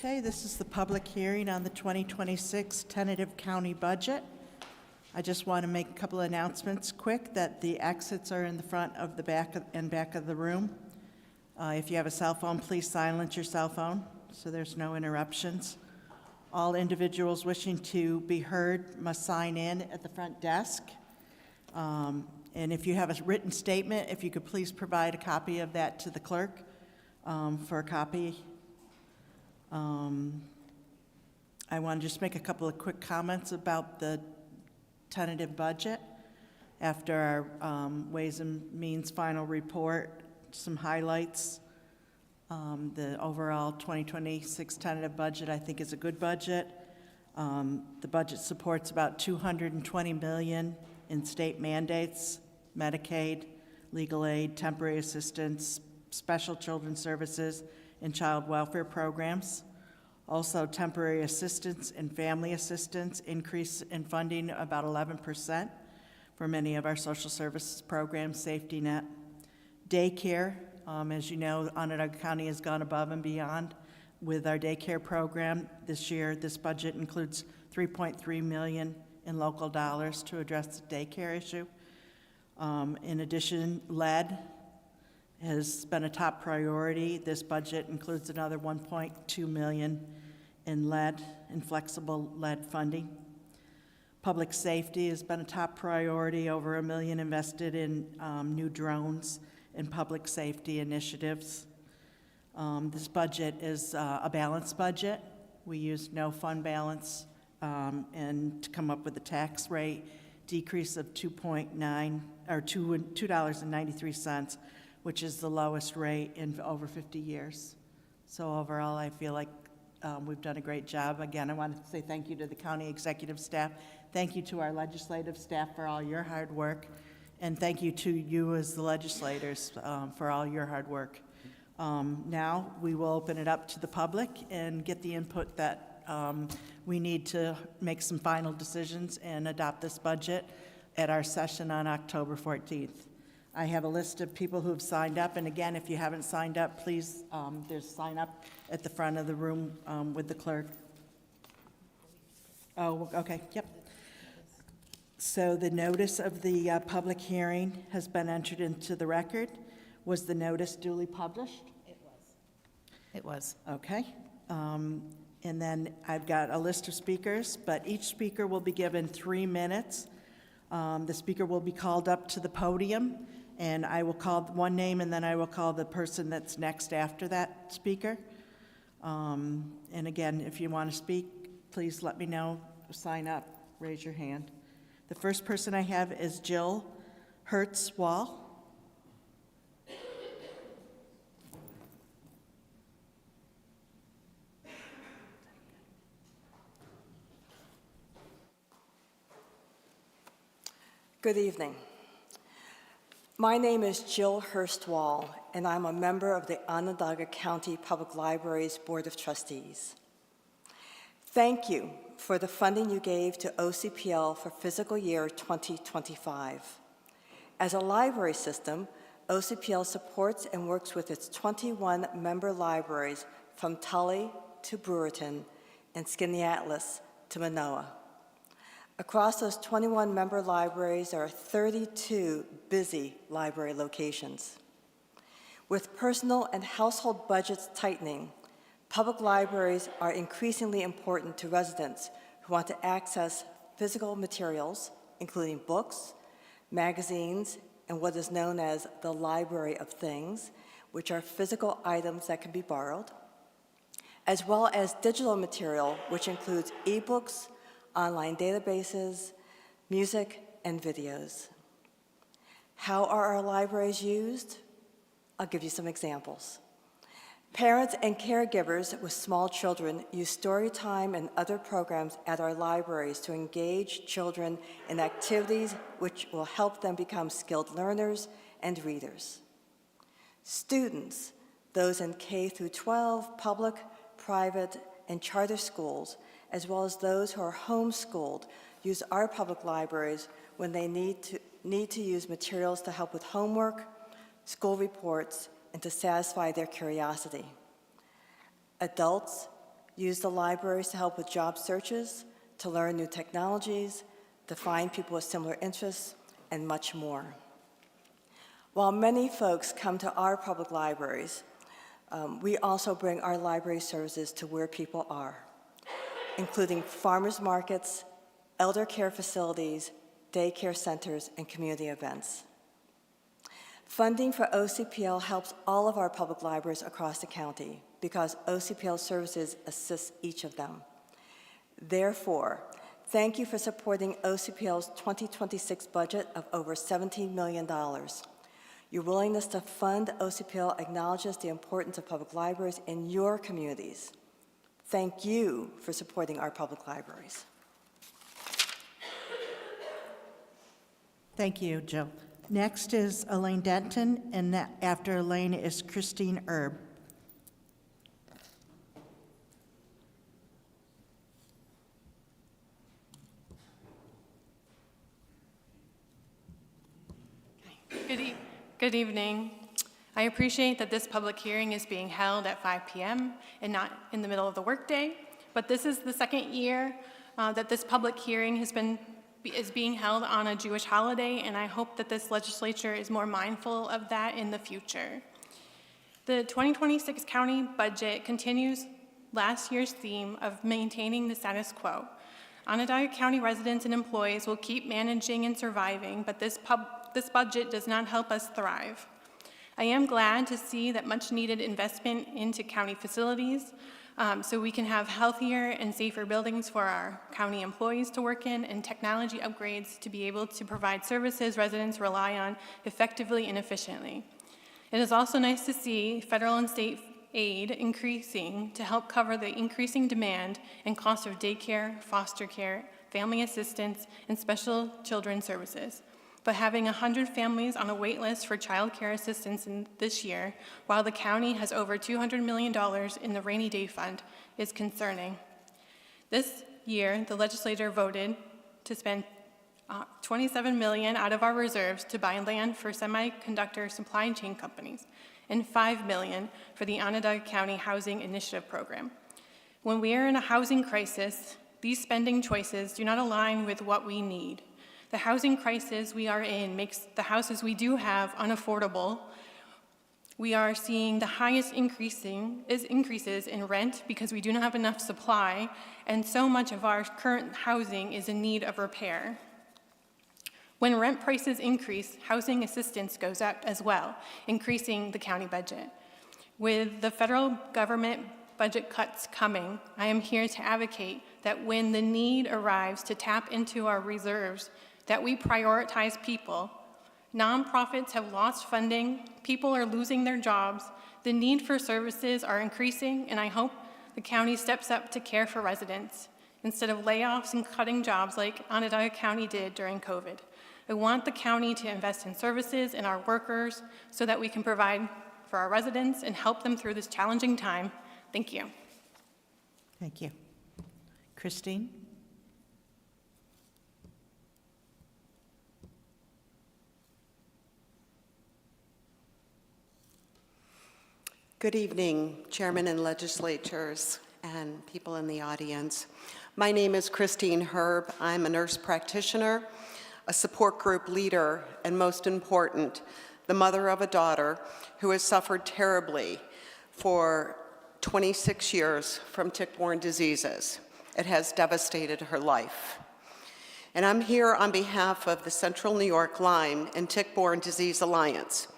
Okay, this is the public hearing on the 2026 tentative county budget. I just want to make a couple of announcements quick that the exits are in the front of the back of the room. If you have a cell phone, please silence your cell phone so there's no interruptions. All individuals wishing to be heard must sign in at the front desk. And if you have a written statement, if you could please provide a copy of that to the clerk for a copy. I want to just make a couple of quick comments about the tentative budget. After our Ways and Means final report, some highlights. The overall 2026 tentative budget, I think, is a good budget. The budget supports about $220 million in state mandates, Medicaid, legal aid, temporary assistance, special children's services, and child welfare programs. Also, temporary assistance and family assistance increase in funding about 11% for many of our social services programs, safety net. Daycare, as you know, Onondaga County has gone above and beyond with our daycare program. This year, this budget includes $3.3 million in local dollars to address the daycare issue. In addition, lead has been a top priority. This budget includes another $1.2 million in lead and flexible lead funding. Public safety has been a top priority, over $1 million invested in new drones and public safety initiatives. This budget is a balanced budget. We used no fund balance and to come up with a tax rate decrease of $2.93, which is the lowest rate in over 50 years. So overall, I feel like we've done a great job. Again, I want to say thank you to the county executive staff. Thank you to our legislative staff for all your hard work. And thank you to you as the legislators for all your hard work. Now we will open it up to the public and get the input that we need to make some final decisions and adopt this budget at our session on October 14th. I have a list of people who have signed up, and again, if you haven't signed up, please, there's sign up at the front of the room with the clerk. Oh, okay, yep. So the notice of the public hearing has been entered into the record. Was the notice duly published? It was. It was. Okay. And then I've got a list of speakers, but each speaker will be given 3 minutes. The speaker will be called up to the podium, and I will call one name, and then I will call the person that's next after that speaker. And again, if you want to speak, please let me know. Sign up. Raise your hand. The first person I have is Jill Hertzwall. Good evening. My name is Jill Hurstwall, and I'm a member of the Onondaga County Public Library's Board of Trustees. Thank you for the funding you gave to OCPL for fiscal year 2025. As a library system, OCPL supports and works with its 21 member libraries from Tully to Brewerton and Skaneateles to Manoa. Across those 21 member libraries, there are 32 busy library locations. With personal and household budgets tightening, public libraries are increasingly important to residents who want to access physical materials, including books, magazines, and what is known as the Library of Things, which are physical items that can be borrowed, as well as digital material, which includes ebooks, online databases, music, and videos. How are our libraries used? I'll give you some examples. Parents and caregivers with small children use story time and other programs at our libraries to engage children in activities which will help them become skilled learners and readers. Students, those in K through 12, public, private, and charter schools, as well as those who are homeschooled, use our public libraries when they need to use materials to help with homework, school reports, and to satisfy their curiosity. Adults use the libraries to help with job searches, to learn new technologies, to find people with similar interests, and much more. While many folks come to our public libraries, we also bring our library services to where people are, including farmers markets, elder care facilities, daycare centers, and community events. Funding for OCPL helps all of our public libraries across the county because OCPL services assist each of them. Therefore, thank you for supporting OCPL's 2026 budget of over $17 million. Your willingness to fund OCPL acknowledges the importance of public libraries in your communities. Thank you for supporting our public libraries. Thank you, Jill. Next is Elaine Denton, and after Elaine is Christine Erb. Good evening. I appreciate that this public hearing is being held at 5 p.m. and not in the middle of the workday, but this is the second year that this public hearing is being held on a Jewish holiday, and I hope that this legislature is more mindful of that in the future. The 2026 county budget continues last year's theme of maintaining the status quo. Onondaga County residents and employees will keep managing and surviving, but this budget does not help us thrive. I am glad to see that much needed investment into county facilities so we can have healthier and safer buildings for our county employees to work in and technology upgrades to be able to provide services residents rely on effectively and efficiently. It is also nice to see federal and state aid increasing to help cover the increasing demand and cost of daycare, foster care, family assistance, and special children's services. But having 100 families on a wait list for child care assistance this year, while the county has over $200 million in the rainy day fund, is concerning. This year, the legislature voted to spend $27 million out of our reserves to buy land for semiconductor supply chain companies, and $5 million for the Onondaga County Housing Initiative Program. When we are in a housing crisis, these spending choices do not align with what we need. The housing crisis we are in makes the houses we do have unaffordable. We are seeing the highest increases in rent because we do not have enough supply, and so much of our current housing is in need of repair. When rent prices increase, housing assistance goes up as well, increasing the county budget. With the federal government budget cuts coming, I am here to advocate that when the need arrives to tap into our reserves, that we prioritize people. Nonprofits have lost funding, people are losing their jobs, the need for services are increasing, and I hope the county steps up to care for residents instead of layoffs and cutting jobs like Onondaga County did during COVID. I want the county to invest in services and our workers so that we can provide for our residents and help them through this challenging time. Thank you. Thank you. Christine? Good evening, Chairman and legislators and people in the audience. My name is Christine Herb. I'm a nurse practitioner, a support group leader, and most important, the mother of a daughter who has suffered terribly for 26 years from tick-borne diseases. It has devastated her life. And I'm here on behalf of the Central New York Lyme and Tick-Borne Disease Alliance.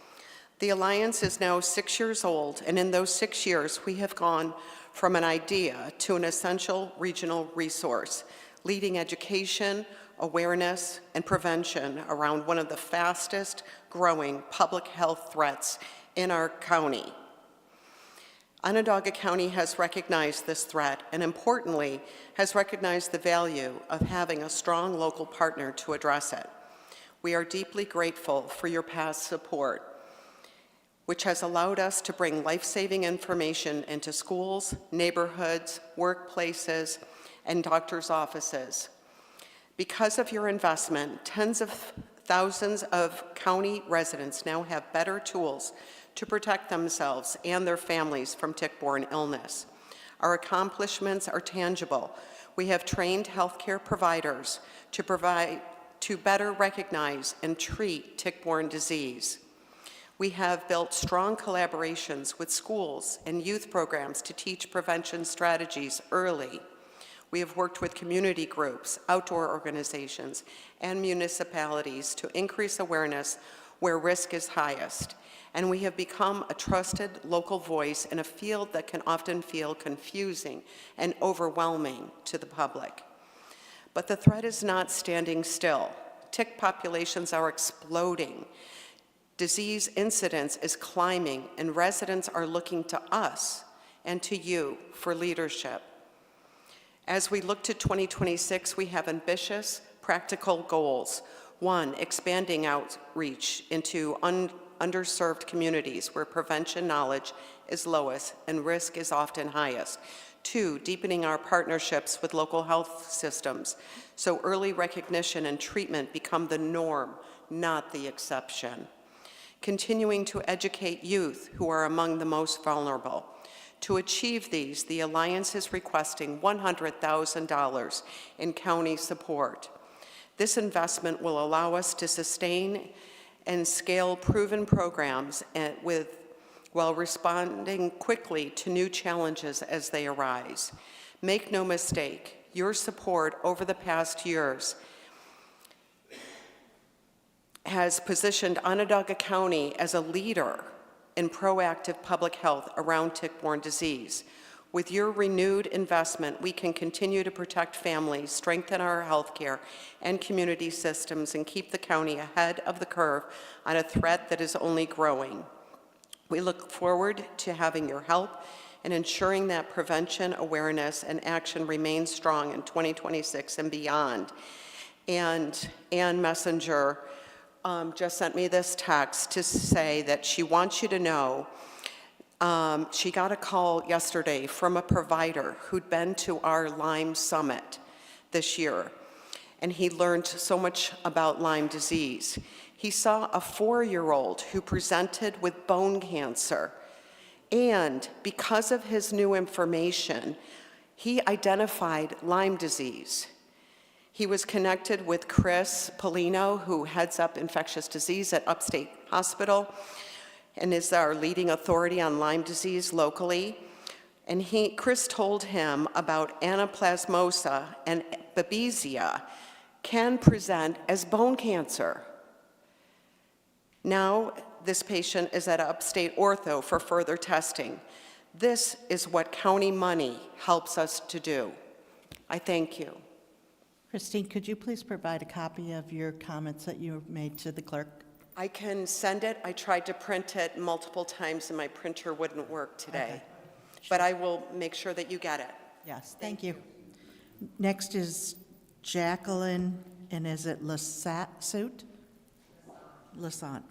The Alliance is now 6 years old, and in those 6 years, we have gone from an idea to an essential regional resource, leading education, awareness, and prevention around one of the fastest growing public health threats in our county. Onondaga County has recognized this threat and, importantly, has recognized the value of having a strong local partner to address it. We are deeply grateful for your past support, which has allowed us to bring life-saving information into schools, neighborhoods, workplaces, and doctors' offices. Because of your investment, tens of thousands of county residents now have better tools to protect themselves and their families from tick-borne illness. Our accomplishments are tangible. We have trained healthcare providers to better recognize and treat tick-borne disease. We have built strong collaborations with schools and youth programs to teach prevention strategies early. We have worked with community groups, outdoor organizations, and municipalities to increase awareness where risk is highest. And we have become a trusted local voice in a field that can often feel confusing and overwhelming to the public. But the threat is not standing still. Tick populations are exploding. Disease incidence is climbing, and residents are looking to us and to you for leadership. As we look to 2026, we have ambitious, practical goals. 1, expanding outreach into underserved communities where prevention knowledge is lowest and risk is often highest. 2, deepening our partnerships with local health systems so early recognition and treatment become the norm, not the exception. Continuing to educate youth who are among the most vulnerable. To achieve these, the Alliance is requesting $100,000 in county support. This investment will allow us to sustain and scale proven programs while responding quickly to new challenges as they arise. Make no mistake, your support over the past years has positioned Onondaga County as a leader in proactive public health around tick-borne disease. With your renewed investment, we can continue to protect families, strengthen our healthcare and community systems, and keep the county ahead of the curve on a threat that is only growing. We look forward to having your help in ensuring that prevention, awareness, and action remain strong in 2026 and beyond. And Ann Messenger just sent me this text to say that she wants you to know she got a call yesterday from a provider who'd been to our Lyme Summit this year, and he learned so much about Lyme disease. He saw a 4-year-old who presented with bone cancer, and because of his new information, he identified Lyme disease. He was connected with Chris Polino, who heads up infectious disease at Upstate Hospital and is our leading authority on Lyme disease locally. And Chris told him about anaplasmosa and babesia can present as bone cancer. Now, this patient is at Upstate Ortho for further testing. This is what county money helps us to do. I thank you. Christine, could you please provide a copy of your comments that you made to the clerk? I can send it. I tried to print it multiple times and my printer wouldn't work today. Okay. But I will make sure that you get it. Yes, thank you. Next is Jacqueline, and is it Lassat? Lassant.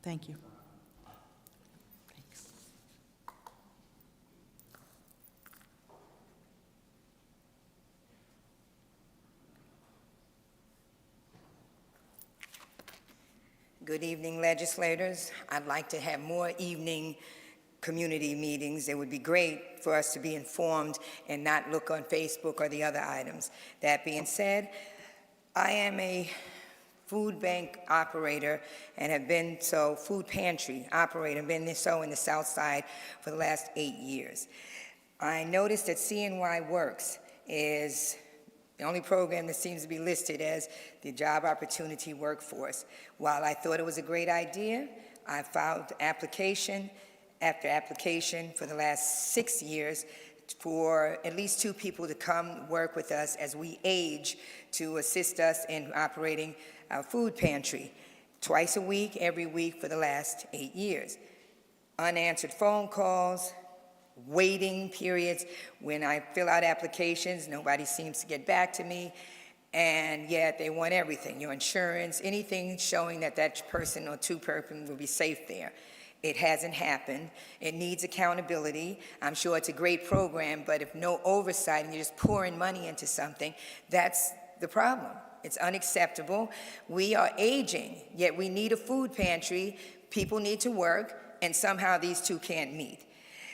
Thank you. Thanks. Good evening, legislators. I'd like to have more evening community meetings. It would be great for us to be informed and not look on Facebook or the other items. That being said, I am a food bank operator and have been food pantry operator, been so in the South Side for the last 8 years. I noticed that CNY Works is the only program that seems to be listed as the job opportunity workforce. While I thought it was a great idea, I filed application after application for the last 6 years for at least 2 people to come work with us as we age to assist us in operating our food pantry twice a week, every week for the last 8 years. Unanswered phone calls, waiting periods. When I fill out applications, nobody seems to get back to me, and yet they want everything, your insurance, anything showing that that person or 2 persons will be safe there. It hasn't happened. It needs accountability. I'm sure it's a great program, but if no oversight and you're just pouring money into something, that's the problem. It's unacceptable. We are aging, yet we need a food pantry. People need to work, and somehow these 2 can't meet.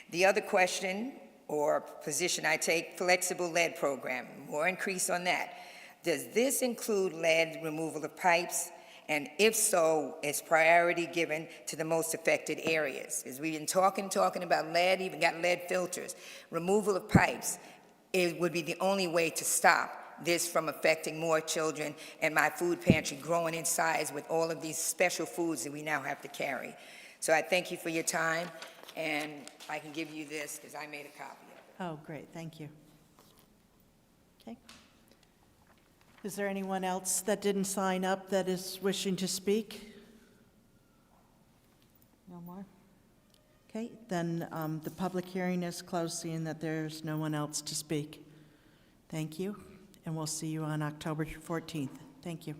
The other question or position I take, flexible lead program, more increase on that. Does this include lead removal of pipes? And if so, is priority given to the most affected areas? Because we've been talking about lead, even got lead filters. Removal of pipes, it would be the only way to stop this from affecting more children and my food pantry growing in size with all of these special foods that we now have to carry. So I thank you for your time, and I can give you this because I made a copy of it. Oh, great, thank you. Okay. Is there anyone else that didn't sign up that is wishing to speak? No more? Okay, then the public hearing is closed, seeing that there's no one else to speak. Thank you, and we'll see you on October 14th. Thank you.